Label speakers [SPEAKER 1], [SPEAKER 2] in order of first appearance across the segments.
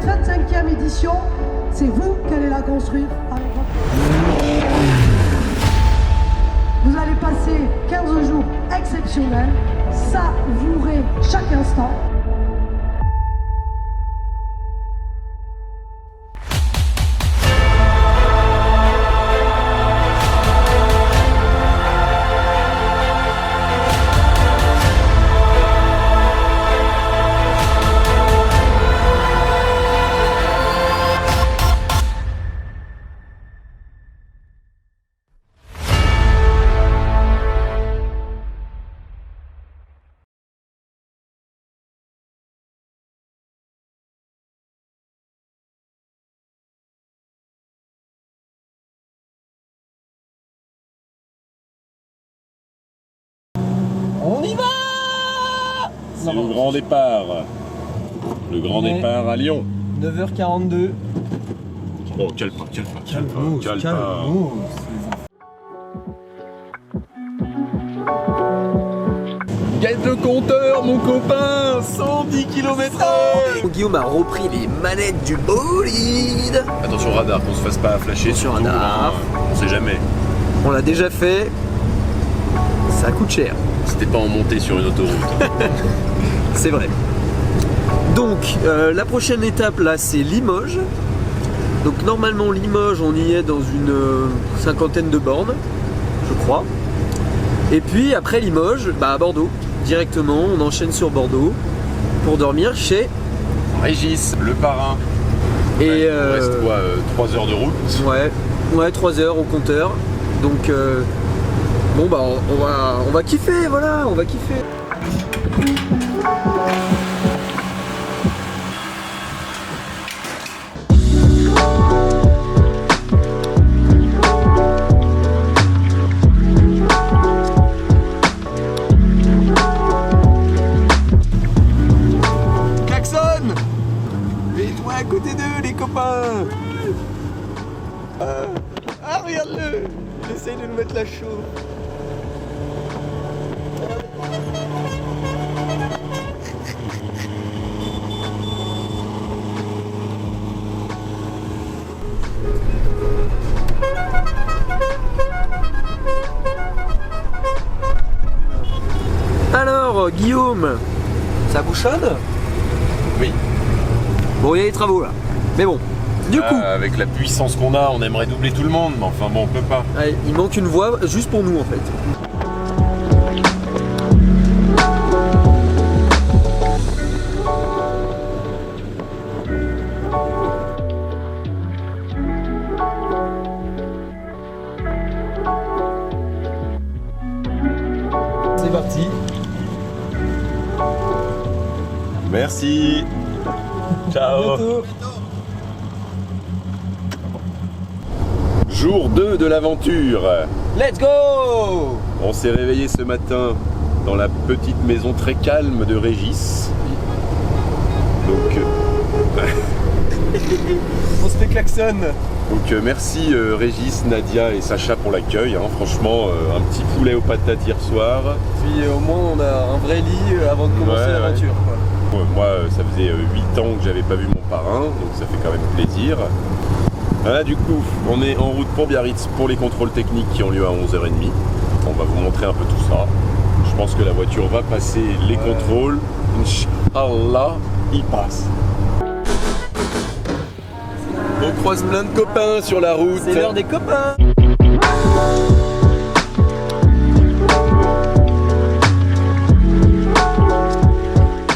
[SPEAKER 1] cette 25e édition, c'est vous qui allez la construire avec votre... Vous allez passer 15 jours exceptionnels, savourer chaque instant.
[SPEAKER 2] On y va!
[SPEAKER 3] C'est le grand départ. Le grand départ à Lyon.
[SPEAKER 2] 9h42.
[SPEAKER 3] Oh, cale pas. Gagne le compteur, mon copain. 110 km/h.
[SPEAKER 2] Guillaume a repris les manettes du bolide.
[SPEAKER 3] Attention radar, qu'on se fasse pas flasher.
[SPEAKER 2] Attention
[SPEAKER 3] surtout,
[SPEAKER 2] radar.
[SPEAKER 3] hein. On sait jamais.
[SPEAKER 2] On l'a déjà fait. Ça coûte cher.
[SPEAKER 3] C'était pas en montée sur une autoroute.
[SPEAKER 2] C'est vrai. Donc, la prochaine étape là, c'est Limoges. Donc, normalement, Limoges, on y est dans une cinquantaine de bornes, je crois. Et puis, après Limoges, à Bordeaux, directement, on enchaîne sur Bordeaux pour dormir chez
[SPEAKER 3] Régis, le parrain.
[SPEAKER 2] Et
[SPEAKER 3] il nous reste quoi, 3 heures de route.
[SPEAKER 2] Ouais, 3 heures au compteur. Donc, bon, on va kiffer, voilà, on va kiffer. Klaxon! Mets-toi à côté d'eux, les copains! Ah, regarde-le! J'essaye de nous mettre la chaude. Alors, Guillaume, ça bouchonne?
[SPEAKER 3] Oui.
[SPEAKER 2] Bon, il y a des travaux là. Mais bon, du coup,
[SPEAKER 3] Avec la puissance qu'on a, on aimerait doubler tout le monde, mais enfin bon, on peut pas.
[SPEAKER 2] allez, il manque une voie juste pour nous en fait. C'est parti.
[SPEAKER 3] Merci. Ciao. Jour 2 de l'aventure.
[SPEAKER 2] Let's go!
[SPEAKER 3] On s'est réveillé ce matin dans la petite maison très calme de Régis. Donc,
[SPEAKER 2] On se fait klaxon.
[SPEAKER 3] merci Régis, Nadia et Sacha pour l'accueil. Hein. Franchement, un petit poulet aux patates hier soir.
[SPEAKER 2] Puis au moins on a un vrai lit avant de commencer
[SPEAKER 3] Ouais,
[SPEAKER 2] l'aventure. quoi.
[SPEAKER 3] Moi, ça faisait 8 ans que j'avais pas vu mon parrain, donc ça fait quand même plaisir. Voilà, du coup, on est en route pour Biarritz pour les contrôles techniques qui ont lieu à 11h30. On va vous montrer un peu tout ça. Je pense que la voiture va passer les contrôles. Inch'Allah, il passe. On croise plein de copains sur la route.
[SPEAKER 2] C'est l'heure des copains.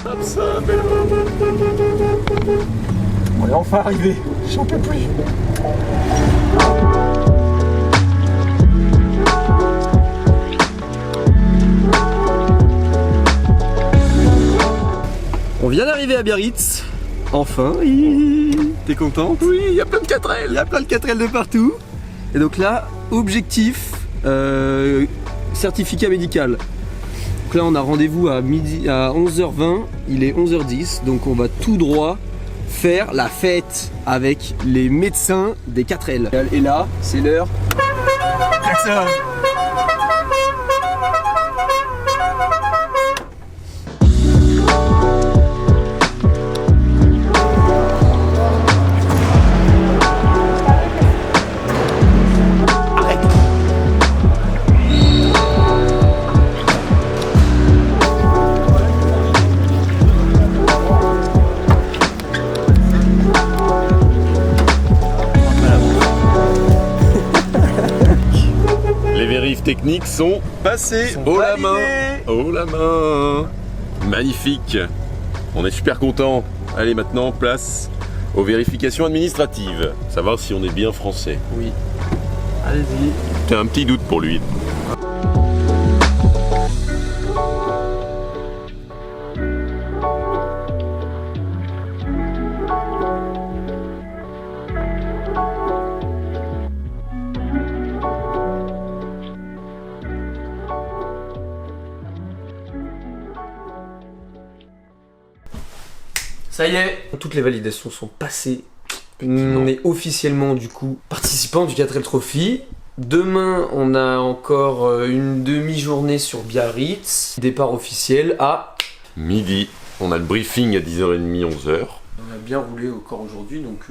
[SPEAKER 3] Hop, ça, vélo.
[SPEAKER 2] On est enfin arrivé. J'en peux plus. On vient d'arriver à Biarritz. Enfin. T'es contente?
[SPEAKER 3] Oui, il y a plein de 4L.
[SPEAKER 2] Il y a plein de 4L de partout. Et donc là, objectif, certificat médical. Donc là, on a rendez-vous à 11h20, il est 11h10, donc on va tout droit faire la fête avec les médecins des 4L. Et là, c'est l'heure. Klaxon.
[SPEAKER 3] techniques sont passés haut la main. Haut la main. Magnifique. On est super content. Allez, maintenant, place aux vérifications administratives. Savoir si on est bien français.
[SPEAKER 2] Oui. Allez-y.
[SPEAKER 3] J'ai un petit doute pour lui.
[SPEAKER 2] Ça y est, toutes les validations sont passées. On est officiellement du coup participant du 4L Trophy. Demain, on a encore une demi-journée sur Biarritz. Départ officiel à
[SPEAKER 3] midi. On a le briefing à 10h30, 11h.
[SPEAKER 2] On a bien roulé encore aujourd'hui, donc...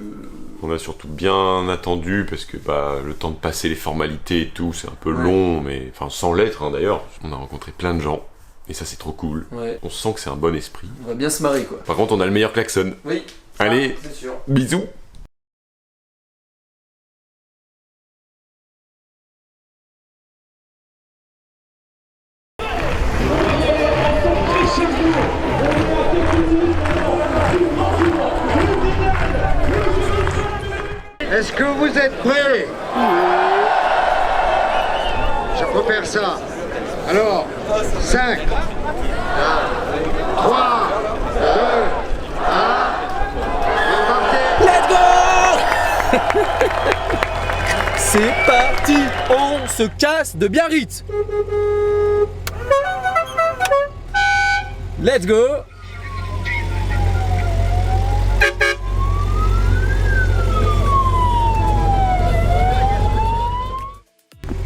[SPEAKER 3] On a surtout bien attendu parce que le temps de passer les formalités et tout, c'est un peu long, mais enfin sans lettres hein, d'ailleurs. On a rencontré plein de gens. Et ça c'est trop cool.
[SPEAKER 2] Ouais.
[SPEAKER 3] On sent que c'est un bon esprit.
[SPEAKER 2] On va bien se marrer quoi.
[SPEAKER 3] Par contre on a le meilleur klaxon.
[SPEAKER 2] Oui.
[SPEAKER 3] Allez,
[SPEAKER 2] c'est sûr.
[SPEAKER 3] Bisous.
[SPEAKER 4] Est-ce que vous êtes prêts? Je repère ça. Alors, 5, 3, 2, 1,
[SPEAKER 2] Let's go. C'est parti. On se casse de Biarritz. Let's go.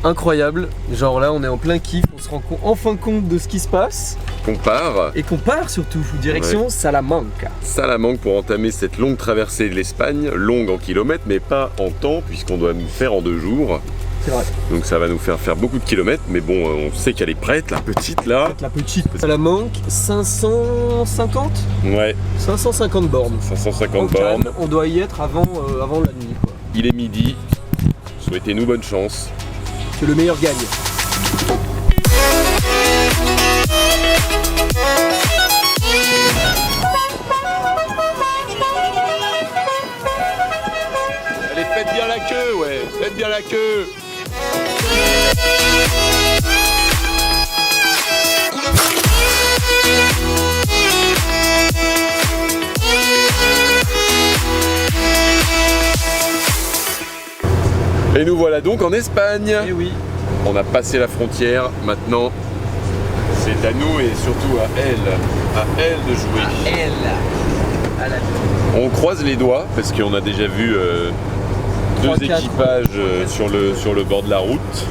[SPEAKER 2] Incroyable, genre là on est en plein kiff, on se rend enfin compte de ce qui se passe.
[SPEAKER 3] On part.
[SPEAKER 2] Et qu'on part surtout, direction Salamanca.
[SPEAKER 3] Salamanque pour entamer cette longue traversée de l'Espagne, longue en kilomètres mais pas en temps puisqu'on doit nous faire en 2 jours.
[SPEAKER 2] C'est vrai.
[SPEAKER 3] Donc ça va nous faire beaucoup de kilomètres mais bon on sait qu'elle est prête, la petite là.
[SPEAKER 2] La petite. Salamanque, 550
[SPEAKER 3] Ouais.
[SPEAKER 2] 550 bornes.
[SPEAKER 3] 550
[SPEAKER 2] Au
[SPEAKER 3] bornes.
[SPEAKER 2] calme, on doit y être avant la nuit quoi.
[SPEAKER 3] Il est midi, souhaitez-nous bonne chance.
[SPEAKER 2] Que le meilleur gagne.
[SPEAKER 3] Allez, faites bien la queue, ouais, faites bien la queue. Et nous voilà donc en Espagne.
[SPEAKER 2] Eh oui.
[SPEAKER 3] On a passé la frontière, maintenant c'est à nous et surtout à elle de jouer.
[SPEAKER 2] Elle. À la...
[SPEAKER 3] On croise les doigts parce qu'on a déjà vu 2 équipages sur le bord de la route.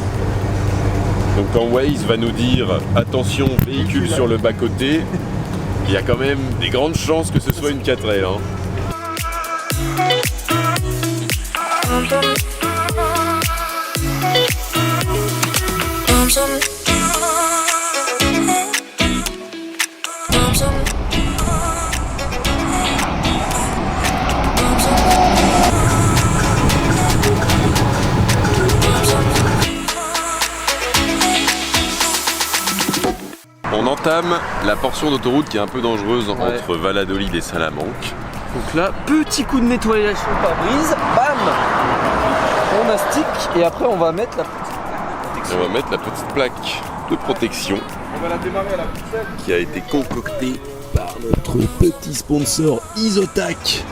[SPEAKER 3] Donc quand Waze va nous dire attention véhicule sur le bas-côté, il y a quand même des grandes chances que ce soit une 4L. Hein. On entame la portion d'autoroute qui est un peu dangereuse entre Valladolid et Salamanque.
[SPEAKER 2] Donc là, petit coup de nettoyage sur le pare-brise, bam. On astique et après on va mettre la petite
[SPEAKER 3] On va mettre la petite plaque de protection.
[SPEAKER 2] On va la démarrer à la poussette.
[SPEAKER 3] Qui a été concoctée par notre petit sponsor Isotac.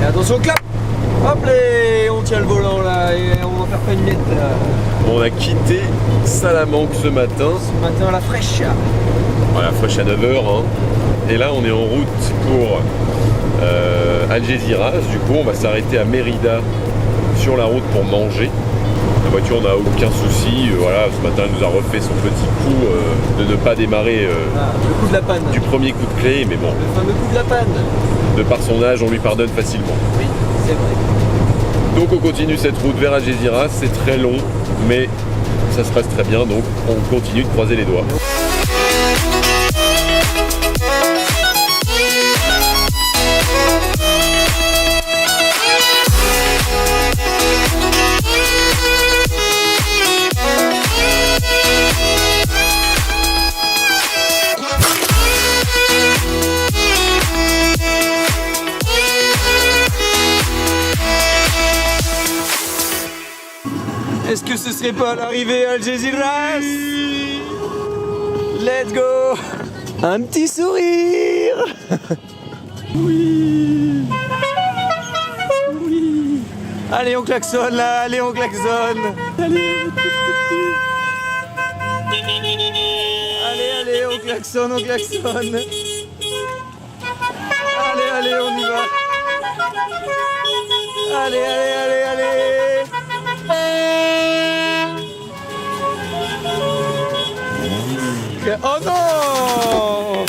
[SPEAKER 2] Et attention, clap. Hop là, on tient le volant là et on va faire pas une miette.
[SPEAKER 3] On a quitté Salamanque ce matin.
[SPEAKER 2] Ce matin à la fraîche.
[SPEAKER 3] Voilà, fraîche à 9h. Hein. Et là, on est en route pour Algeciras. Du coup, on va s'arrêter à Mérida sur la route pour manger. La voiture n'a aucun souci. Voilà, ce matin, elle nous a refait son petit coup de ne pas démarrer
[SPEAKER 2] le coup de la panne.
[SPEAKER 3] du premier coup de clé, mais bon,
[SPEAKER 2] Le fameux coup de la panne.
[SPEAKER 3] de par son âge, on lui pardonne facilement.
[SPEAKER 2] Oui, c'est vrai.
[SPEAKER 3] Donc on continue cette route vers Algeciras, c'est très long, mais ça se passe très bien, donc on continue de croiser les doigts.
[SPEAKER 2] Est-ce que ce serait pas l'arrivée à Algeciras? Let's go! Un petit sourire! Oui! Oui! Allez, on klaxonne là! Allez, on klaxonne! Allez! Allez, on klaxonne, on klaxonne! Allez, on y va! Allez! Oh non!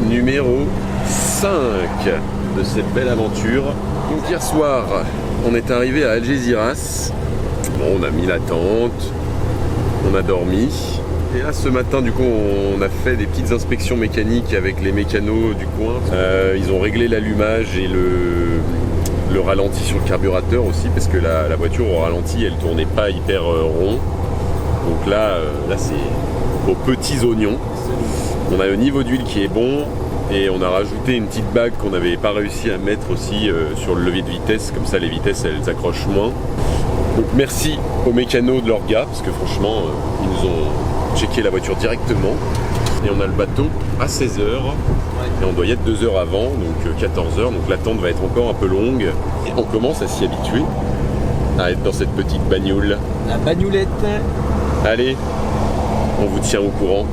[SPEAKER 3] Numéro 5 de cette belle aventure. Donc hier soir, on est arrivé à Algeciras. Bon, on a mis la tente, on a dormi. Et là, ce matin, du coup, on a fait des petites inspections mécaniques avec les mécanos du coin. Ils ont réglé l'allumage et le ralenti sur le carburateur aussi, parce que la voiture au ralenti, elle tournait pas hyper rond. Donc là c'est aux petits oignons. On a le niveau d'huile qui est bon et on a rajouté une petite bague qu'on n'avait pas réussi à mettre aussi sur le levier de vitesse, comme ça les vitesses elles accrochent moins. Donc merci aux mécanos de leur gars, parce que franchement ils nous ont checké la voiture directement. Et on a le bateau à 16h et on doit y être 2 heures avant, donc 14h, donc l'attente va être encore un peu longue. Et on commence à s'y habituer, à être dans cette petite bagnole.
[SPEAKER 2] La bagnolette.
[SPEAKER 3] Allez, on vous tient au courant.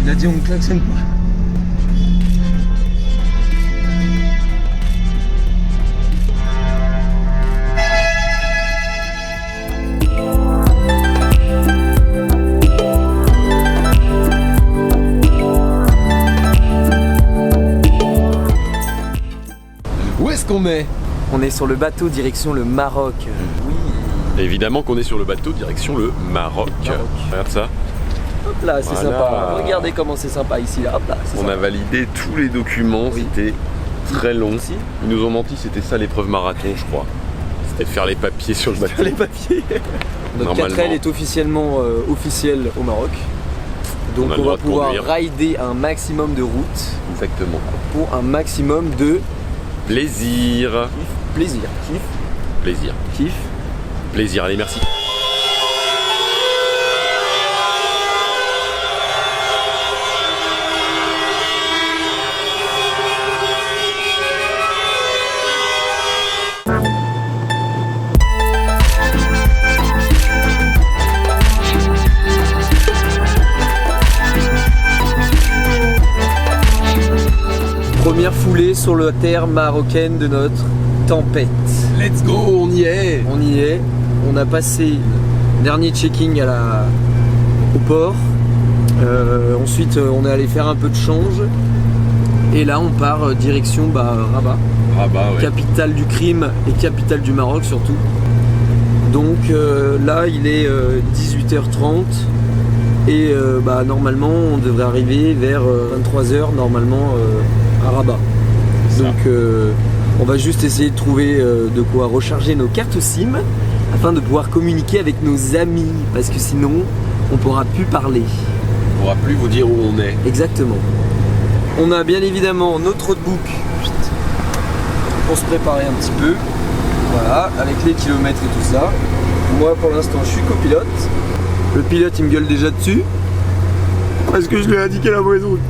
[SPEAKER 2] Il a dit on ne klaxonne pas.
[SPEAKER 3] Où est-ce qu'on est ?
[SPEAKER 2] On est sur le bateau direction le Maroc. Oui.
[SPEAKER 3] Évidemment qu'on est sur le bateau direction le Maroc. Regarde ça.
[SPEAKER 2] Hop là, c'est
[SPEAKER 3] Voilà.
[SPEAKER 2] sympa. Regardez comment c'est sympa ici. Là. Hop là, c'est
[SPEAKER 3] On
[SPEAKER 2] sympa.
[SPEAKER 3] a validé tous les documents,
[SPEAKER 2] Oui.
[SPEAKER 3] c'était très long.
[SPEAKER 2] Ici.
[SPEAKER 3] Ils nous ont menti, c'était ça l'épreuve marathon, je crois. C'était de faire les papiers sur le bateau.
[SPEAKER 2] Les papiers. Notre
[SPEAKER 3] Normalement.
[SPEAKER 2] 4L est officiellement officiel au Maroc. Donc
[SPEAKER 3] On a le
[SPEAKER 2] on
[SPEAKER 3] droit
[SPEAKER 2] va
[SPEAKER 3] de
[SPEAKER 2] pouvoir
[SPEAKER 3] conduire.
[SPEAKER 2] rider un maximum de routes
[SPEAKER 3] Exactement.
[SPEAKER 2] pour un maximum de
[SPEAKER 3] Plaisir.
[SPEAKER 2] plaisir.
[SPEAKER 3] Plaisir.
[SPEAKER 2] Kiff.
[SPEAKER 3] Plaisir, allez, merci.
[SPEAKER 2] Première foulée sur la terre marocaine de notre tempête.
[SPEAKER 3] Let's go, on y est.
[SPEAKER 2] On y est. On a passé le dernier checking au port. Ensuite, on est allé faire un peu de change. Et là, on part direction Rabat,
[SPEAKER 3] Rabat, ouais.
[SPEAKER 2] capitale du crime et capitale du Maroc surtout. Donc là, il est 18h30 et normalement, on devrait arriver vers 23h normalement à Rabat.
[SPEAKER 3] Ça.
[SPEAKER 2] Donc on va juste essayer de trouver de quoi recharger nos cartes SIM afin de pouvoir communiquer avec nos amis parce que sinon, on pourra plus parler.
[SPEAKER 3] On pourra plus vous dire où on est.
[SPEAKER 2] Exactement. On a bien évidemment notre roadbook pour se préparer un petit peu. Voilà, avec les kilomètres et tout ça. Moi pour l'instant je suis copilote. Le pilote il me gueule déjà dessus. Parce que je lui ai indiqué la mauvaise route.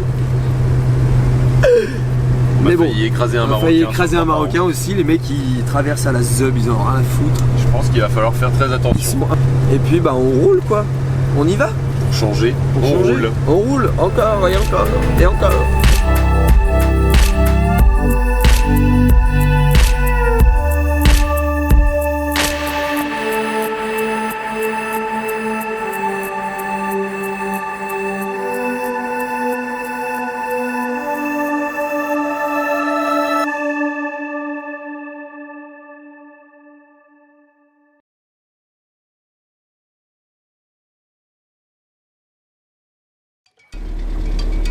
[SPEAKER 3] On a
[SPEAKER 2] Mais bon,
[SPEAKER 3] failli écraser un
[SPEAKER 2] on a
[SPEAKER 3] Marocain.
[SPEAKER 2] failli écraser
[SPEAKER 3] sur
[SPEAKER 2] un
[SPEAKER 3] le parent.
[SPEAKER 2] Marocain aussi. Les mecs ils traversent à la zeub, ils en ont rien à foutre.
[SPEAKER 3] Je pense qu'il va falloir faire très attention.
[SPEAKER 2] Et puis on roule quoi. On y va.
[SPEAKER 3] Pour changer,
[SPEAKER 2] Pour
[SPEAKER 3] on
[SPEAKER 2] changer.
[SPEAKER 3] roule.
[SPEAKER 2] On roule encore et encore et encore.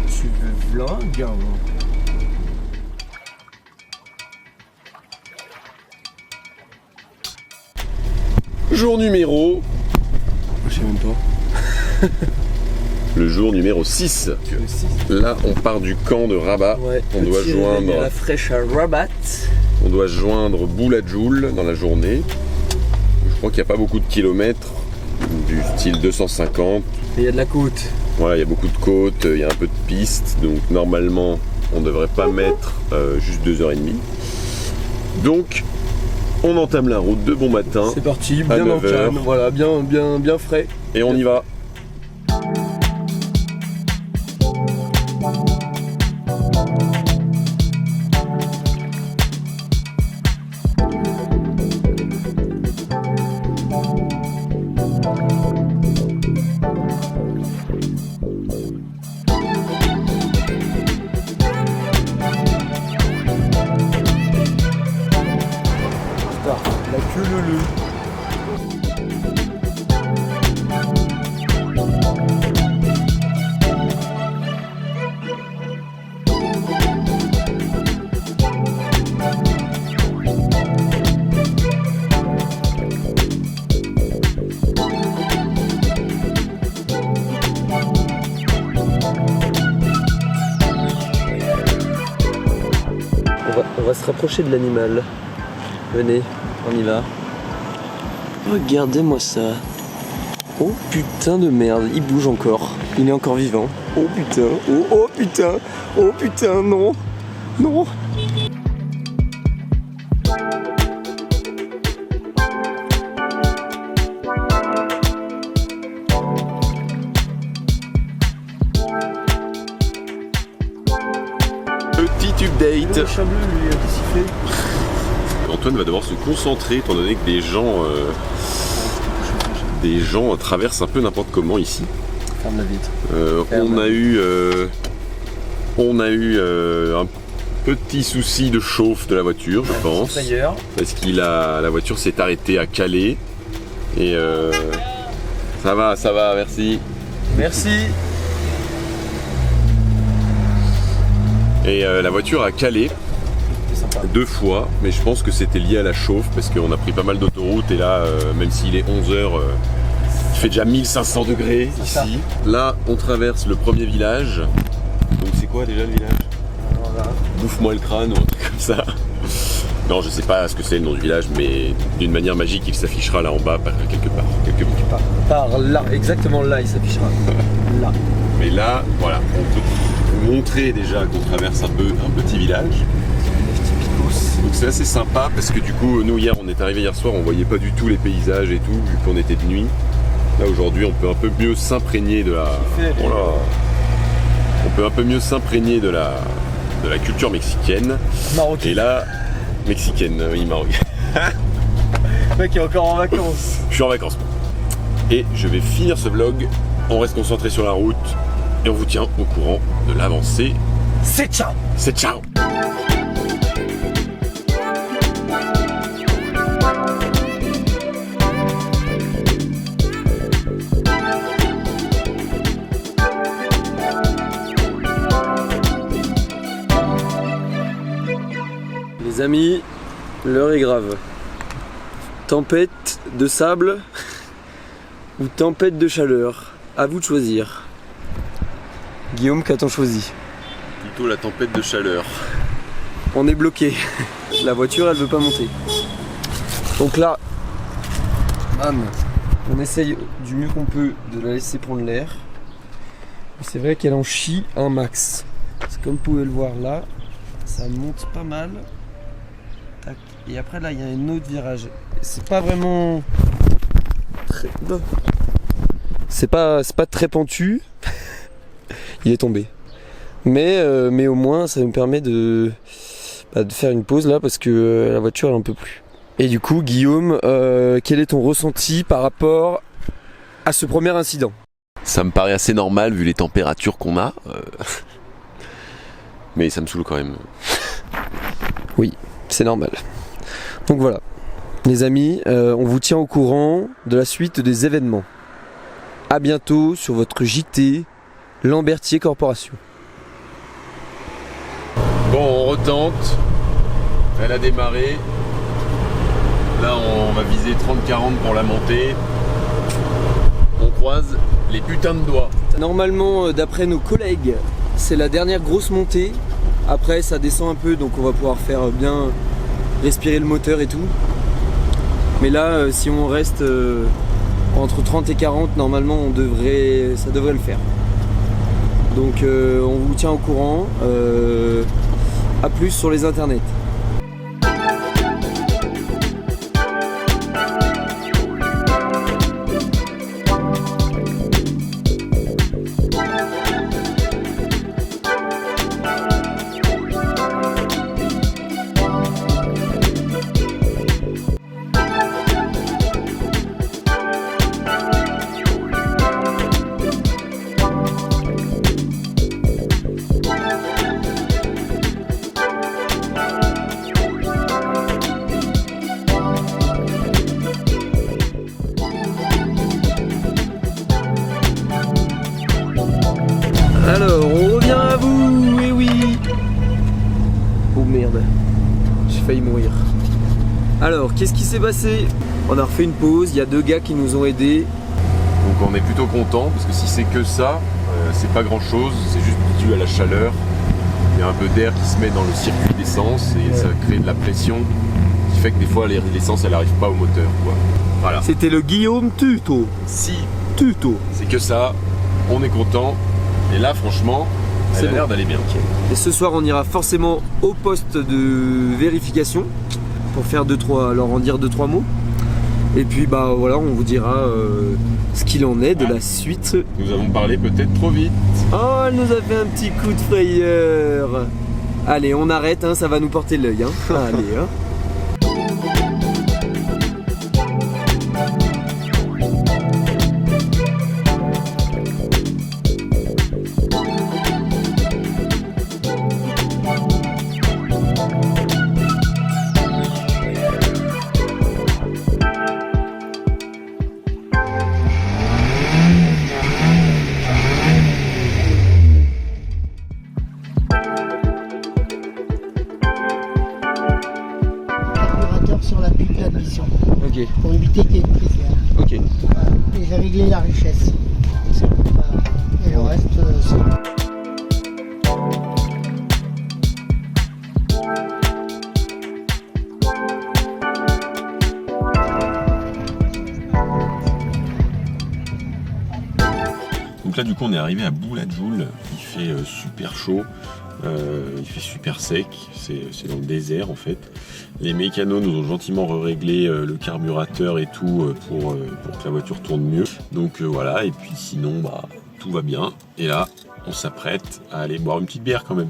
[SPEAKER 2] Tu veux vlog?
[SPEAKER 3] Jour numéro.
[SPEAKER 2] Je sais même pas.
[SPEAKER 3] Le jour numéro 6.
[SPEAKER 2] Le 6.
[SPEAKER 3] Là, on part du camp de Rabat.
[SPEAKER 2] Ouais,
[SPEAKER 3] On doit
[SPEAKER 2] petit réveil
[SPEAKER 3] joindre-
[SPEAKER 2] à la fraîche à Rabat.
[SPEAKER 3] On doit joindre Boulajoul dans la journée. Je crois qu'il n'y a pas beaucoup de kilomètres, du style 250.
[SPEAKER 2] Et il y a de la côte.
[SPEAKER 3] Voilà, il y a beaucoup de côtes, il y a un peu de pistes, donc normalement on ne devrait pas mettre juste 2h30. Donc on entame la route de bon matin
[SPEAKER 2] C'est parti,
[SPEAKER 3] à
[SPEAKER 2] bien en
[SPEAKER 3] 9 heures.
[SPEAKER 2] calme, voilà, bien frais.
[SPEAKER 3] et on y va.
[SPEAKER 2] Putain, la queue leu. On va se rapprocher de l'animal. Venez, on y va. Regardez-moi ça. Oh putain de merde, il bouge encore. Il est encore vivant. Oh putain, oh putain, oh putain, non, non.
[SPEAKER 3] Petit update.
[SPEAKER 2] Le chat bleu, lui, qu'est-ce qu'il fait?
[SPEAKER 3] Antoine va devoir se concentrer étant donné que des gens traversent un peu n'importe comment ici.
[SPEAKER 2] Ferme la vitre.
[SPEAKER 3] On a eu un petit souci de chauffe de la voiture, je pense,
[SPEAKER 2] D'ailleurs.
[SPEAKER 3] parce la voiture s'est arrêtée à Calais et ça va, merci.
[SPEAKER 2] Merci.
[SPEAKER 3] Et la voiture a calé
[SPEAKER 2] C'est sympa.
[SPEAKER 3] 2 fois, mais je pense que c'était lié à la chauffe parce qu'on a pris pas mal d'autoroutes et là, même s'il est 11h, Il fait déjà 1500 degrés ici. Là, on traverse le premier village. Donc c'est quoi déjà le village?
[SPEAKER 2] Voilà.
[SPEAKER 3] Bouffe-moi le crâne ou un truc comme ça. Non, je sais pas ce que c'est le nom du village, mais d'une manière magique, il s'affichera là en bas, quelque part.
[SPEAKER 2] Par là, exactement là, il s'affichera. Là.
[SPEAKER 3] Mais là, voilà, on peut vous montrer déjà qu'on traverse un petit village. Donc c'est assez sympa parce que du coup, nous hier, on est arrivé hier soir, on voyait pas du tout les paysages et tout, vu qu'on était de nuit. Là aujourd'hui, on peut un peu mieux s'imprégner de la. Oh là. On peut un peu mieux s'imprégner de la culture mexicaine.
[SPEAKER 2] Marocaine.
[SPEAKER 3] Et là, mexicaine, oui, marocaine.
[SPEAKER 2] Le mec est encore en vacances.
[SPEAKER 3] Je suis en vacances. Et je vais finir ce vlog. On reste concentré sur la route et on vous tient au courant de l'avancée.
[SPEAKER 2] C'est ciao.
[SPEAKER 3] C'est ciao.
[SPEAKER 2] Les amis, l'heure est grave. Tempête de sable ou tempête de chaleur. À vous de choisir. Guillaume, qu'a-t-on choisi?
[SPEAKER 3] Plutôt la tempête de chaleur.
[SPEAKER 2] On est bloqué. La voiture, elle veut pas monter. Donc là, bam, on essaye du mieux qu'on peut de la laisser prendre l'air. C'est vrai qu'elle en chie un max. C'est comme vous pouvez le voir là, ça monte pas mal. Tac. Et après là, il y a un autre virage. C'est pas vraiment très... C'est pas très pentu. Il est tombé. Mais au moins ça nous permet de faire une pause là parce que la voiture elle en peut plus. Et du coup Guillaume, quel est ton ressenti par rapport à ce premier incident?
[SPEAKER 3] Ça me paraît assez normal vu les températures qu'on a. Mais ça me saoule quand même.
[SPEAKER 2] Oui, c'est normal. Donc voilà. Les amis, on vous tient au courant de la suite des événements. A bientôt sur votre JT Lambertier Corporation.
[SPEAKER 3] Bon, on retente. Elle a démarré. Là, on va viser 30-40 pour la montée. On croise les putains de doigts.
[SPEAKER 2] Normalement, d'après nos collègues, c'est la dernière grosse montée. Après, ça descend un peu, donc on va pouvoir faire bien respirer le moteur et tout. Mais là, si on reste entre 30 et 40, normalement, ça devrait le faire. Donc, on vous tient au courant. À plus sur les internets. Alors, on revient à vous, et oui. Oh merde, j'ai failli mourir. Alors, qu'est-ce qui s'est passé? On a refait une pause, il y a 2 gars qui nous ont aidés.
[SPEAKER 3] Donc on est plutôt content parce que si c'est que ça, c'est pas grand chose, c'est juste dû à la chaleur. Il y a un peu d'air qui se met dans le circuit d'essence et ça crée de la pression qui fait que des fois l'essence elle arrive pas au moteur, quoi. Voilà.
[SPEAKER 2] C'était le Guillaume Tuto.
[SPEAKER 3] Si
[SPEAKER 2] Tuto.
[SPEAKER 3] c'est que ça, on est content. Et là franchement, elle a l'air d'aller bien.
[SPEAKER 2] Et ce soir on ira forcément au poste de vérification pour faire leur en dire 2-3 mots. Et puis bah voilà, on vous dira ce qu'il en est de la suite.
[SPEAKER 3] Nous avons parlé peut-être trop vite.
[SPEAKER 2] Oh, elle nous a fait un petit coup de frayeur. Allez, on arrête, hein, ça va nous porter l'œil. Hein. Allez, hein.
[SPEAKER 5] sur la pile d'admission
[SPEAKER 2] Ok,
[SPEAKER 5] pour éviter qu'il y ait une caissière.
[SPEAKER 2] ok.
[SPEAKER 5] Voilà. Et j'ai réglé la richesse. Voilà. Et le reste, c'est bon.
[SPEAKER 3] Donc là du coup on est arrivé à Boula-Djoul, il fait super chaud, il fait super sec, c'est dans le désert en fait. Les mécanos nous ont gentiment réglé le carburateur et tout pour que la voiture tourne mieux. Donc voilà, et puis sinon bah, tout va bien. Et là on s'apprête à aller boire une petite bière quand même.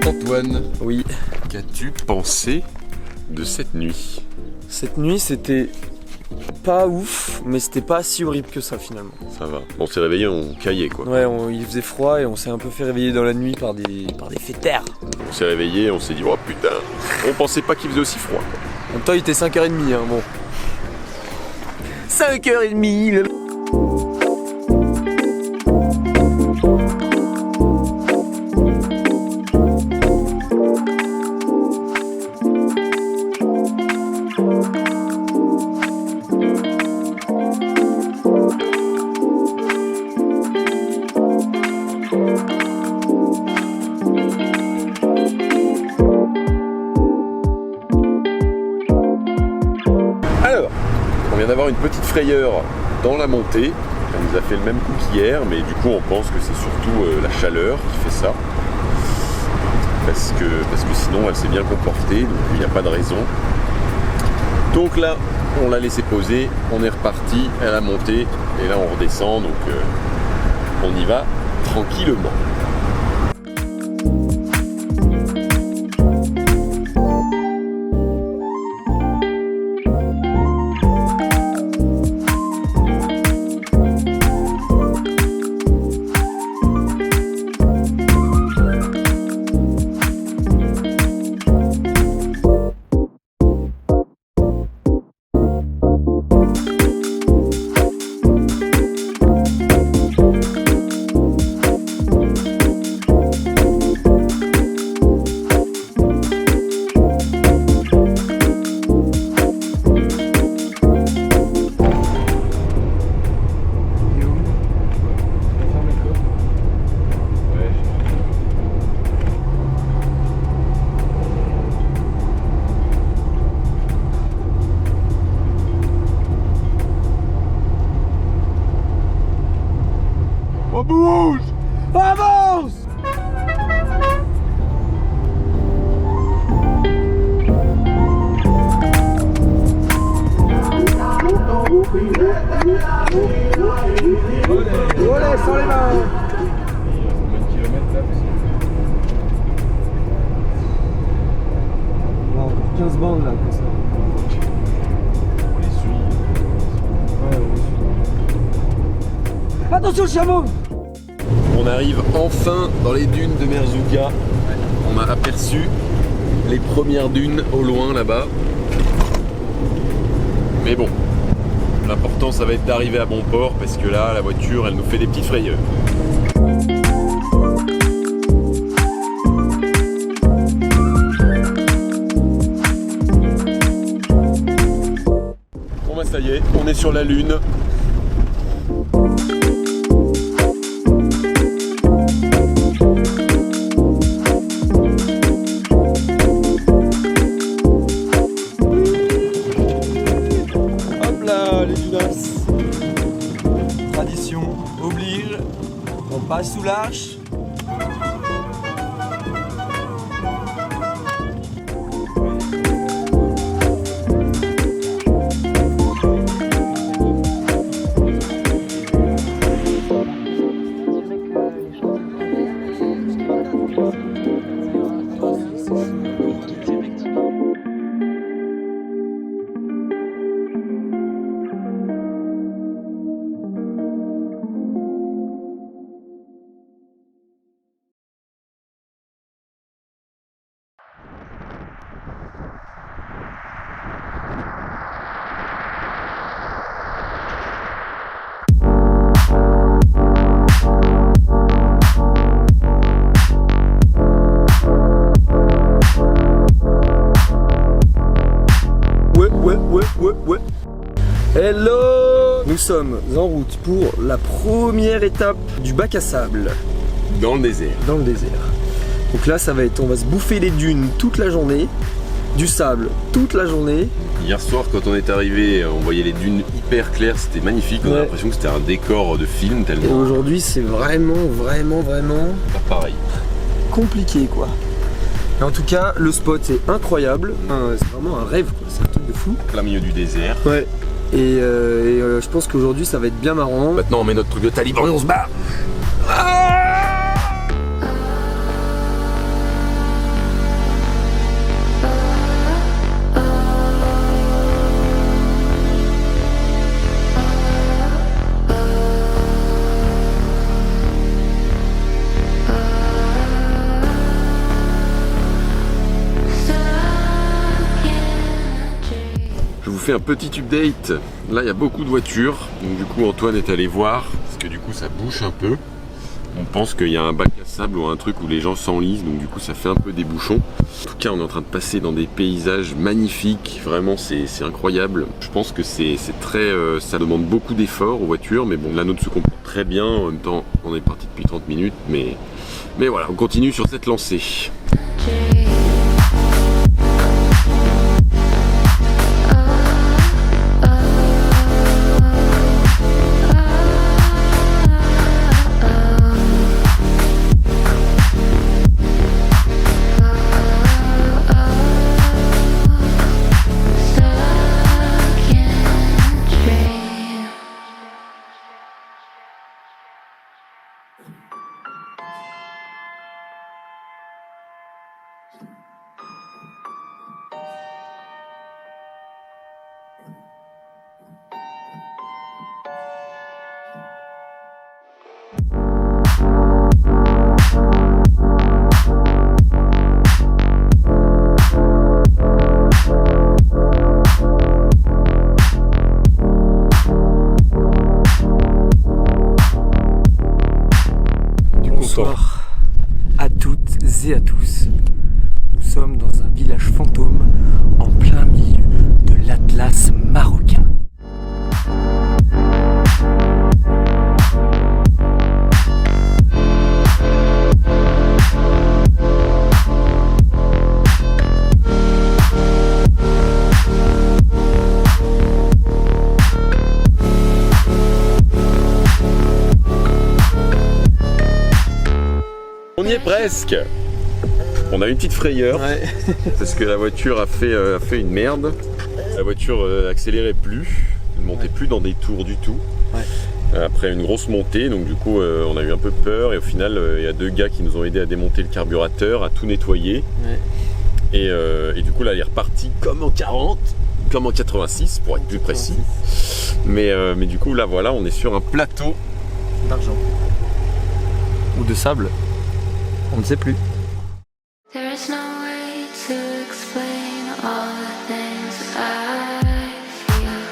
[SPEAKER 3] Antoine,
[SPEAKER 2] Oui,
[SPEAKER 3] qu'as-tu pensé de cette nuit?
[SPEAKER 2] cette nuit c'était pas ouf, mais c'était pas si horrible que ça finalement.
[SPEAKER 3] Ça va. On s'est réveillé, on caillait quoi.
[SPEAKER 2] Ouais, il faisait froid et on s'est un peu fait réveiller dans la nuit par des fêtards.
[SPEAKER 3] On s'est réveillé, on s'est dit oh putain, on pensait pas qu'il faisait aussi froid.
[SPEAKER 2] En même temps, il était 5h30, hein, bon. 5h30, le...
[SPEAKER 3] Alors, on vient d'avoir une petite frayeur dans la montée. Elle nous a fait le même coup qu'hier, mais du coup on pense que c'est surtout la chaleur qui fait ça. Parce que sinon elle s'est bien comportée, donc il n'y a pas de raison. Donc là, on l'a laissé poser, on est reparti, elle a monté, et là on redescend, donc on y va tranquillement.
[SPEAKER 2] On bouge! Avance! Olé, sans les mains! On a encore 15 bandes là, comme ça.
[SPEAKER 3] On les suit.
[SPEAKER 2] Ouais, on les suit. Attention le chameau!
[SPEAKER 3] On arrive enfin dans les dunes de Merzouga. On a aperçu les premières dunes au loin là-bas. Mais bon, l'important ça va être d'arriver à bon port parce que là, la voiture, elle nous fait des petites frayeurs. Bon bah ça y est, on est sur la lune.
[SPEAKER 2] Hop là, les dunas! On passe sous l'arche. Ouais. Hello! Nous sommes en route pour la première étape du bac à sable.
[SPEAKER 3] Dans le désert.
[SPEAKER 2] Dans le désert. Donc là, ça va être, on va se bouffer les dunes toute la journée, du sable toute la journée.
[SPEAKER 3] Hier soir, quand on est arrivé, on voyait les dunes hyper claires, c'était magnifique. On a l'impression que c'était un décor de film
[SPEAKER 2] Et
[SPEAKER 3] tellement.
[SPEAKER 2] aujourd'hui, c'est vraiment
[SPEAKER 3] Pas pareil.
[SPEAKER 2] compliqué, quoi. Et en tout cas, le spot est incroyable. C'est vraiment un rêve, quoi. C'est un truc de fou.
[SPEAKER 3] Plein milieu du désert.
[SPEAKER 2] Ouais. Et je pense qu'aujourd'hui, ça va être bien marrant.
[SPEAKER 3] Maintenant, on met notre truc de taliban et on se bat. Je vous fais un petit update. Là, il y a beaucoup de voitures. Donc, du coup, Antoine est allé voir. Parce que du coup, ça bouche un peu. On pense qu'il y a un bac à sable ou un truc où les gens s'enlisent. Donc, du coup, ça fait un peu des bouchons. En tout cas, on est en train de passer dans des paysages magnifiques. Vraiment, c'est incroyable. Je pense que c'est très. Ça demande beaucoup d'efforts aux voitures. Mais bon, la nôtre se comporte très bien. En même temps, on est parti depuis 30 minutes. Mais voilà, on continue sur cette lancée.
[SPEAKER 2] Bonsoir à toutes et à tous. Nous sommes dans un village fantôme en plein milieu de l'Atlas marocain.
[SPEAKER 3] On y est presque. On a une petite frayeur parce que la voiture a fait une merde. La voiture accélérait plus, ne montait plus dans des tours du tout. Après une grosse montée, donc du coup on a eu un peu peur et au final il y a deux gars qui nous ont aidé à démonter le carburateur, à tout nettoyer. Et du coup là il est reparti comme en 40, comme en 86 pour être plus précis. Mais du coup là voilà, on est sur un plateau
[SPEAKER 2] D'argent. Ou de sable. On ne sait plus.
[SPEAKER 6] There is no way to explain all the things I feel.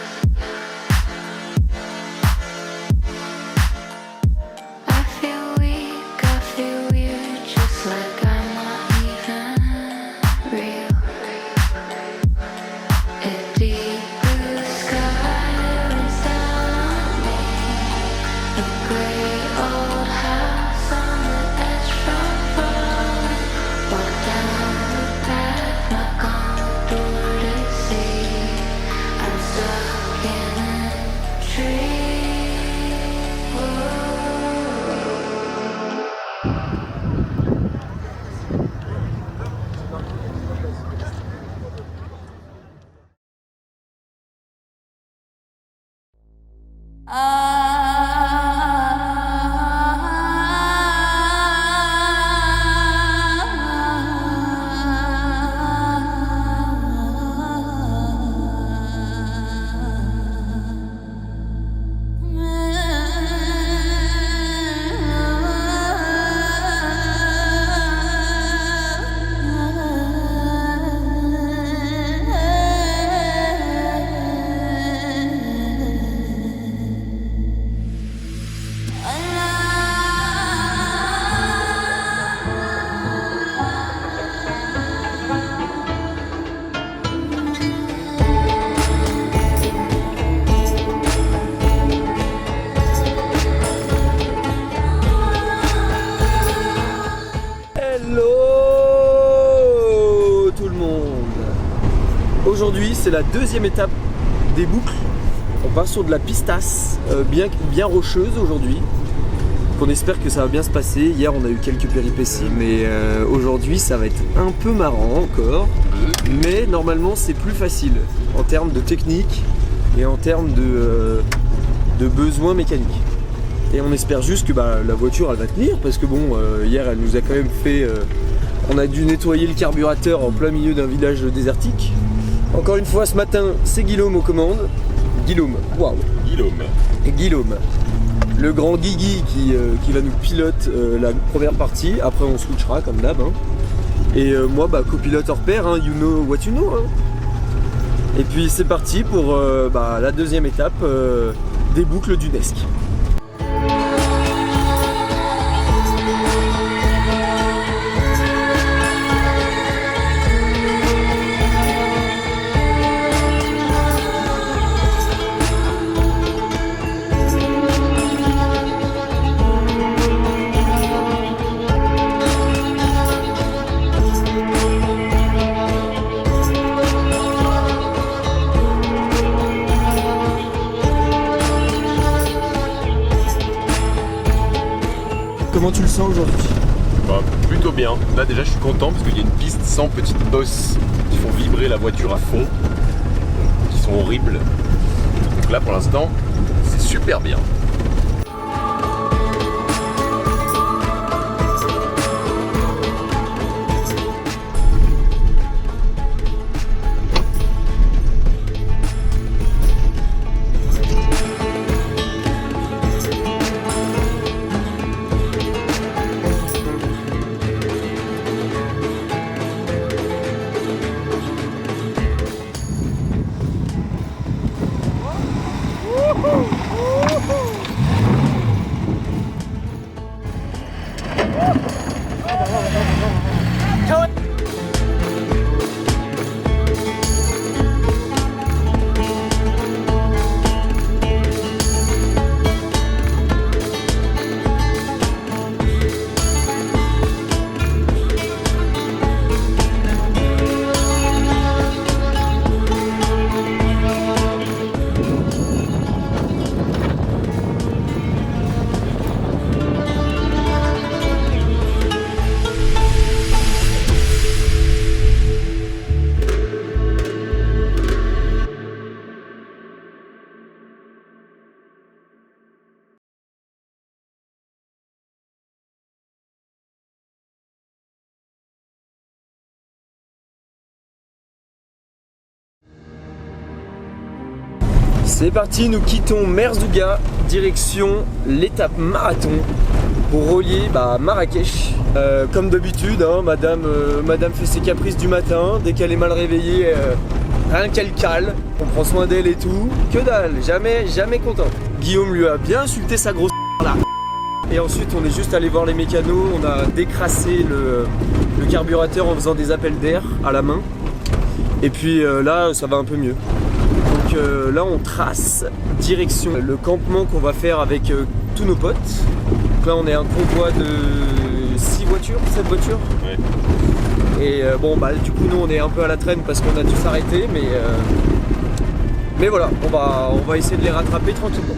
[SPEAKER 6] I feel weak, I feel weird, just like I'm not even real. A deep blue sky is down me. A gray old house on the edge from falling.
[SPEAKER 2] aujourd'hui, c'est la deuxième étape des boucles. On part sur de la pistasse, bien rocheuse aujourd'hui. On espère que ça va bien se passer. Hier, on a eu quelques péripéties, mais aujourd'hui, ça va être un peu marrant encore. Mais normalement, c'est plus facile en termes de technique et en termes de besoins mécaniques. Et on espère juste que la voiture, elle va tenir, parce que bon, hier, elle nous a quand même fait... on a dû nettoyer le carburateur en plein milieu d'un village désertique. Encore une fois, ce matin, c'est Guillaume aux commandes. Guillaume, waouh. Guillaume. Le grand Guigui qui va nous pilote la première partie. Après, on switchera comme d'hab. Hein. Et moi, copilote hors pair, hein, you know what you know. Hein. Et puis, c'est parti pour la deuxième étape des boucles du Nesc. Comment tu le sens aujourd'hui?
[SPEAKER 3] Plutôt bien. Là déjà je suis content parce qu'il y a une piste sans petites bosses qui font vibrer la voiture à fond, qui sont horribles. Donc là pour l'instant c'est super bien.
[SPEAKER 2] C'est parti, nous quittons Merzouga, direction l'étape marathon pour relier Marrakech. Comme d'habitude, hein, madame fait ses caprices du matin, dès qu'elle est mal réveillée, rien qu'elle cale, on prend soin d'elle et tout. Que dalle, jamais content. Guillaume lui a bien insulté sa grosse là. Et ensuite on est juste allé voir les mécanos, on a décrassé le carburateur en faisant des appels d'air à la main. Et puis là ça va un peu mieux. Donc là on trace direction le campement qu'on va faire avec tous nos potes. Donc là on est un convoi de 7 voitures. Ouais. Et du coup nous on est un peu à la traîne parce qu'on a dû s'arrêter, mais voilà, on va essayer de les rattraper tranquillement.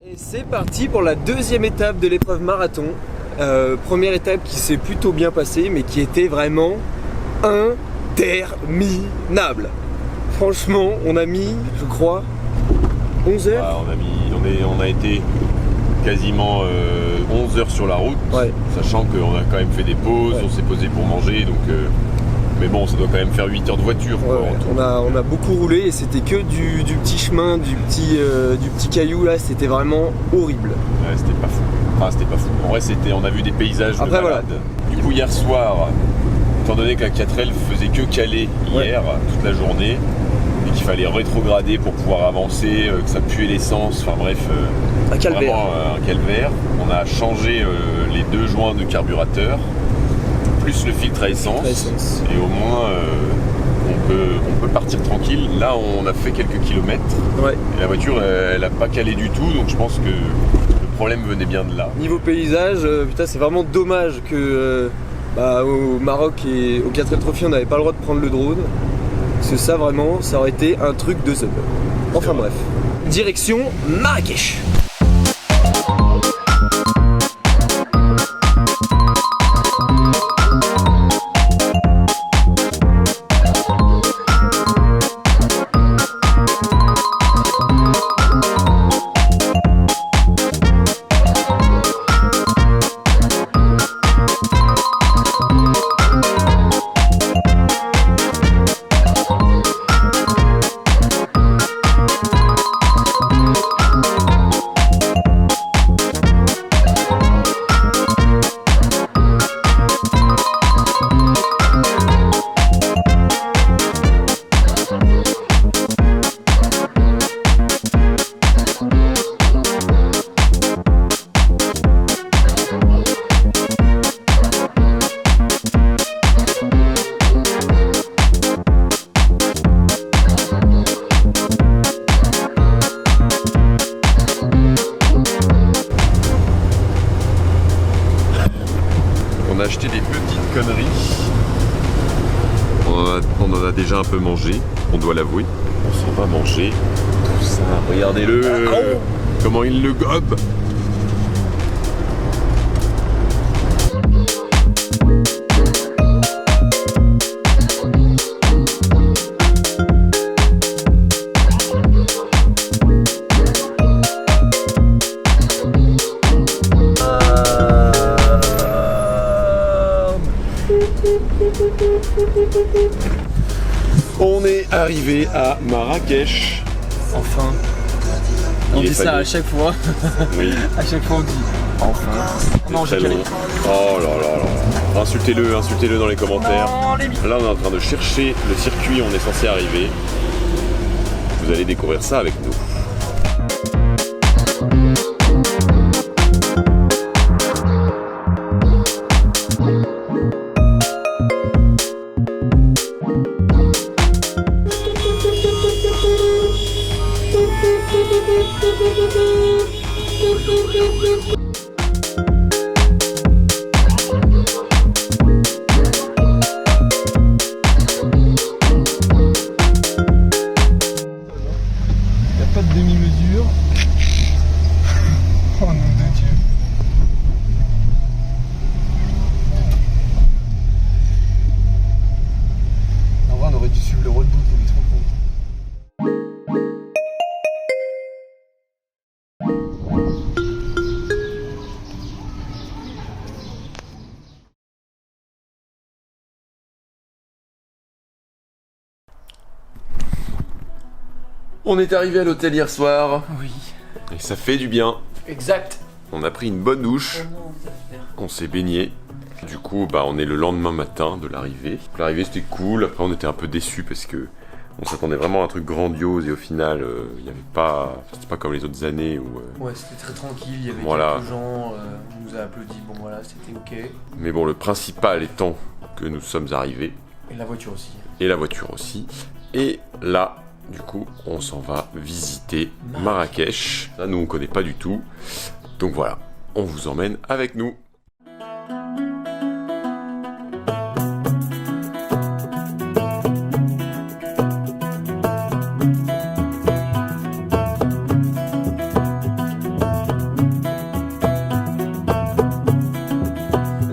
[SPEAKER 2] Et c'est parti pour la deuxième étape de l'épreuve marathon. Première étape qui s'est plutôt bien passée, mais qui était vraiment interminable. Franchement, on a mis, je crois, 11 heures.
[SPEAKER 3] On a été quasiment 11 heures sur la route,
[SPEAKER 2] Ouais.
[SPEAKER 3] sachant qu'on a quand même fait des pauses,
[SPEAKER 2] Ouais.
[SPEAKER 3] on s'est posé pour manger, donc mais bon, ça doit quand même faire 8 heures de voiture.
[SPEAKER 2] Ouais,
[SPEAKER 3] quoi,
[SPEAKER 2] ouais.
[SPEAKER 3] en tout.
[SPEAKER 2] On a beaucoup roulé et c'était que du petit chemin, du petit caillou là, c'était vraiment horrible.
[SPEAKER 3] Ouais, c'était pas fou. Enfin, c'était pas fou. En vrai, on a vu des paysages de
[SPEAKER 2] Après,
[SPEAKER 3] malade. Du coup, hier soir, étant donné que la 4L faisait que caler hier, toute la journée, et qu'il fallait rétrograder pour pouvoir avancer, que ça puait l'essence, enfin bref,
[SPEAKER 2] Un calvaire.
[SPEAKER 3] vraiment un calvaire. On a changé les 2 joints de carburateur, plus le filtre à essence, et au moins on peut partir tranquille. Là, on a fait quelques kilomètres,
[SPEAKER 2] Ouais.
[SPEAKER 3] et la voiture, elle a pas calé du tout, donc je pense que le problème venait bien de là.
[SPEAKER 2] Niveau paysage, putain, c'est vraiment dommage que au Maroc et au 4L Trophy on n'avait pas le droit de prendre le drone. Parce que ça vraiment, ça aurait été un truc de sub. Enfin bref. Direction Marrakech.
[SPEAKER 3] On a acheté des petites conneries. On en a déjà un peu mangé, on doit l'avouer. On s'en va manger tout ça. Regardez-le, comment il le gobe. On est arrivé à Marrakech.
[SPEAKER 2] Enfin. On
[SPEAKER 3] Il est
[SPEAKER 2] dit ça
[SPEAKER 3] pas
[SPEAKER 2] à
[SPEAKER 3] né.
[SPEAKER 2] chaque fois.
[SPEAKER 3] Oui,
[SPEAKER 2] À chaque fois on dit enfin. Non,
[SPEAKER 3] très
[SPEAKER 2] j'ai
[SPEAKER 3] long.
[SPEAKER 2] calé.
[SPEAKER 3] Oh là là là. Insultez-le dans les commentaires. Là, on est en train de chercher le circuit où on est censé arriver. Vous allez découvrir ça avec nous.
[SPEAKER 2] Y a pas de demi-mesure. Oh nom de Dieu. En vrai on aurait dû suivre le roadbook, vous êtes trop con.
[SPEAKER 3] On est arrivé à l'hôtel hier soir.
[SPEAKER 2] Oui.
[SPEAKER 3] Et ça fait du bien.
[SPEAKER 2] Exact.
[SPEAKER 3] On a pris une bonne douche. On s'est baigné. Du coup, on est le lendemain matin de l'arrivée. L'arrivée c'était cool. Après, on était un peu déçus parce que on s'attendait vraiment à un truc grandiose et au final, il y avait pas. C'était pas comme les autres années où.
[SPEAKER 2] Ouais, c'était très tranquille, il y avait
[SPEAKER 3] Voilà.
[SPEAKER 2] quelques gens, on nous a applaudi, bon voilà, c'était ok.
[SPEAKER 3] Mais bon, le principal étant que nous sommes arrivés
[SPEAKER 2] Et la voiture aussi.
[SPEAKER 3] et la voiture aussi. Et là, du coup, on s'en va visiter Marrakech. Là, nous, on connaît pas du tout. Donc voilà, on vous emmène avec nous.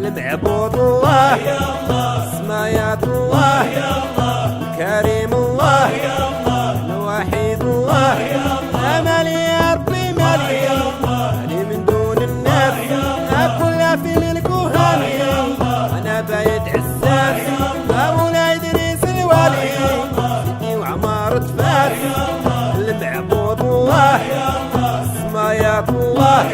[SPEAKER 7] المعبود الله سمايات الله كريم الله الوحيد الله أملي يا ربي مالي أنا من دون الناس أكل في الكهان أنا بايد عزاز مولاي إدريس الوالي سيدي وعمارة فاس المعبود الله سمايات الله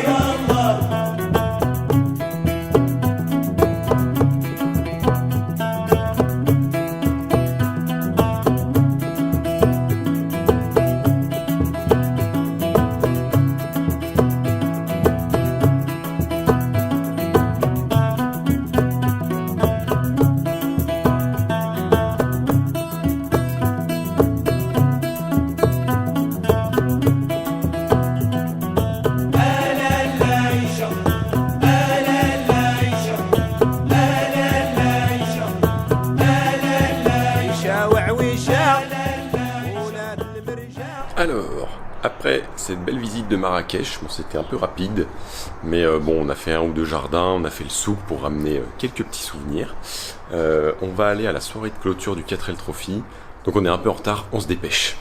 [SPEAKER 3] Alors, après cette belle visite de Marrakech, bon, c'était un peu rapide, mais bon, on a fait un ou deux jardins, on a fait le souk pour ramener quelques petits souvenirs. On va aller à la soirée de clôture du 4L Trophy, donc on est un peu en retard, on se dépêche.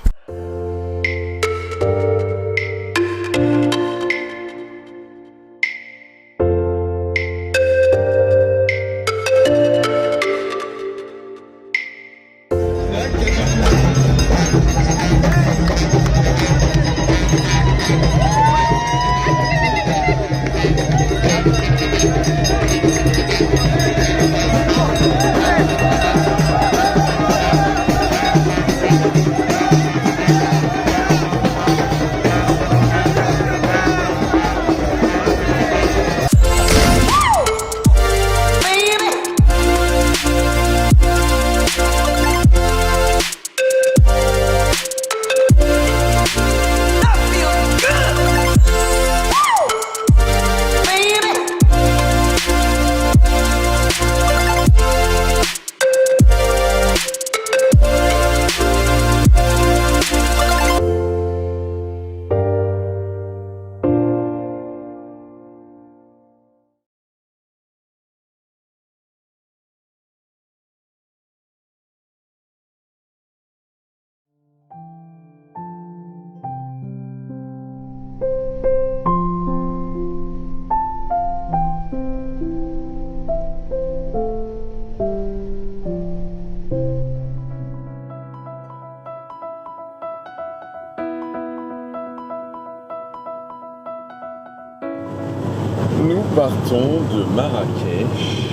[SPEAKER 3] Nous partons de Marrakech.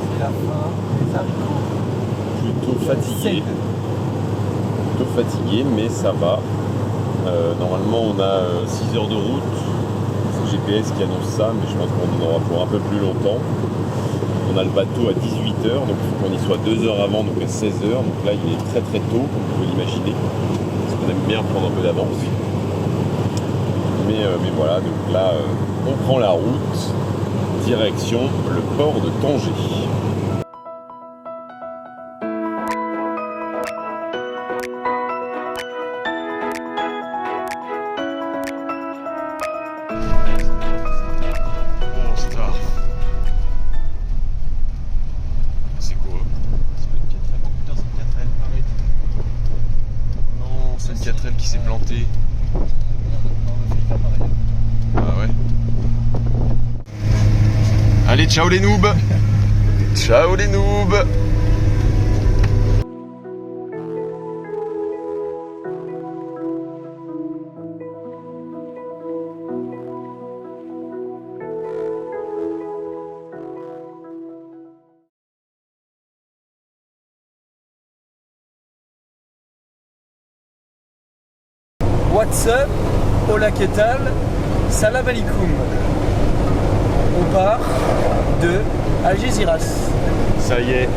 [SPEAKER 2] C'est la fin des haricots.
[SPEAKER 3] Plutôt fatigué, mais ça va. Normalement, on a 6 heures de route. C'est le GPS qui annonce ça, mais je pense qu'on en aura pour un peu plus longtemps. On a le bateau à 18h, donc il faut qu'on y soit 2 heures avant, donc à 16h. Donc là, il est très très tôt, comme vous pouvez l'imaginer. Parce qu'on aime bien prendre un peu d'avance. Mais voilà, donc là, on prend la route, direction le port de Tanger.
[SPEAKER 8] Oh, star. C'est quoi? C'est le 4L. Oh putain, c'est le 4L, arrête. Non, c'est le 4L qui s'est planté. Ah ouais. Allez, ciao les noobs. Ciao les noobs.
[SPEAKER 2] What's up? Hola, que tal? Salam alaikum. On part de Algeciras.
[SPEAKER 3] Ça y est,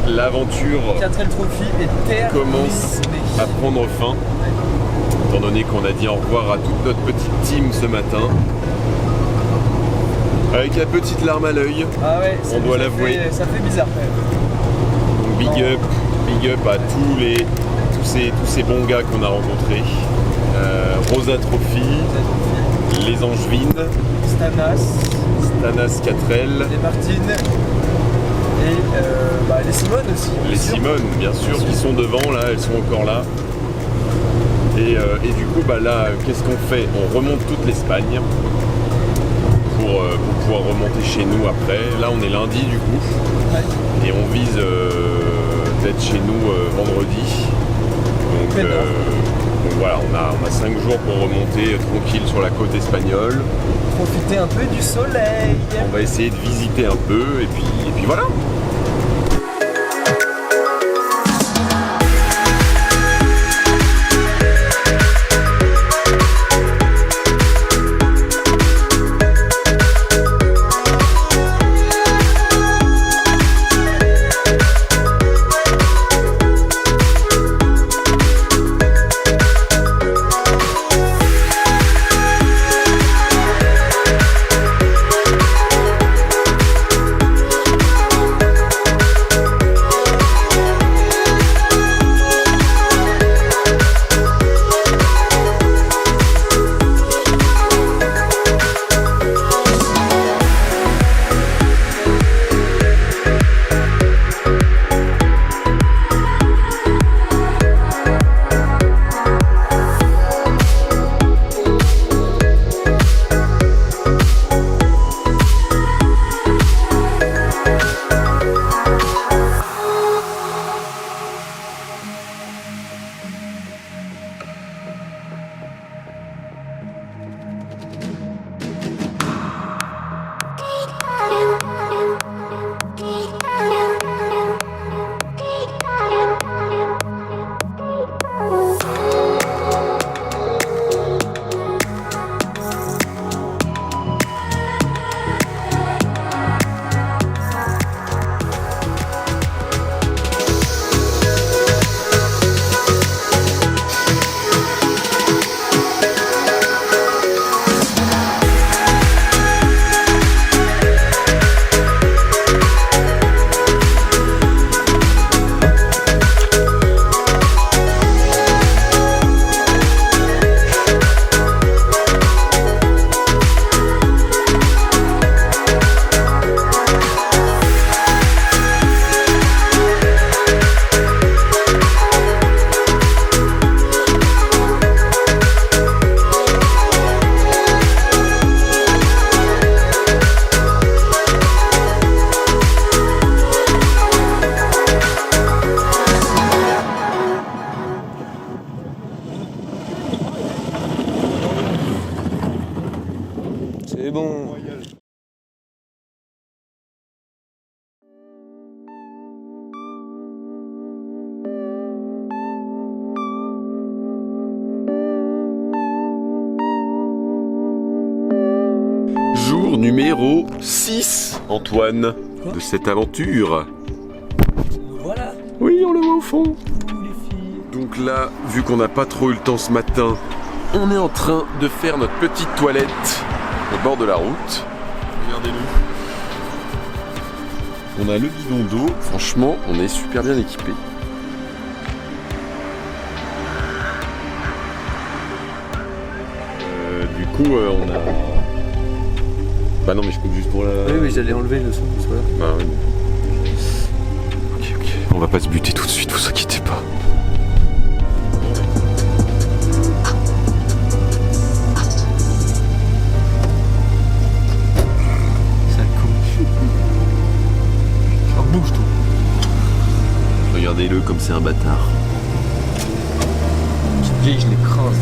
[SPEAKER 3] l'aventure
[SPEAKER 2] 4L Trophy est terminée.
[SPEAKER 3] commence à prendre fin. Étant donné qu'on a dit au revoir à toute notre petite team ce matin. Avec la petite larme à l'œil,
[SPEAKER 2] Ah ouais,
[SPEAKER 3] on doit l'avouer.
[SPEAKER 2] Ça fait bizarre quand même.
[SPEAKER 3] Donc big up à tous ces bons gars qu'on a rencontrés. Rosa Trophy, les Angevines,
[SPEAKER 2] Stanas,
[SPEAKER 3] Stanas 4L,
[SPEAKER 2] les Martines, Les Simone aussi.
[SPEAKER 3] Les Simone, bien sûr, qui sont devant, là, elles sont encore là. Et du coup, bah là, qu'est-ce qu'on fait? On remonte toute l'Espagne pour pouvoir remonter chez nous après. Là, on est lundi, du coup. Et on vise d'être chez nous vendredi. Donc voilà, on a 5 jours pour remonter tranquille sur la côte espagnole.
[SPEAKER 2] Profiter un peu du soleil.
[SPEAKER 3] On va essayer de visiter un peu et puis voilà.
[SPEAKER 2] C'est bon.
[SPEAKER 3] Jour numéro 6, Antoine, de cette aventure.
[SPEAKER 2] Voilà.
[SPEAKER 3] Oui, on le voit au fond. Donc là, vu qu'on n'a pas trop eu le temps ce matin, on est en train de faire notre petite toilette au bord de la route. Regardez-nous. On a le bidon d'eau. Franchement, on est super bien équipé. Du coup, on a... Bah non, mais je coupe juste pour la...
[SPEAKER 2] Oui, mais j'allais enlever le son. Voilà.
[SPEAKER 3] Bah oui. Ok. On va pas se buter tout de suite, vous inquiétez pas.
[SPEAKER 2] Bouge tout.
[SPEAKER 3] Regardez-le comme c'est un bâtard.
[SPEAKER 2] Je l'écrase.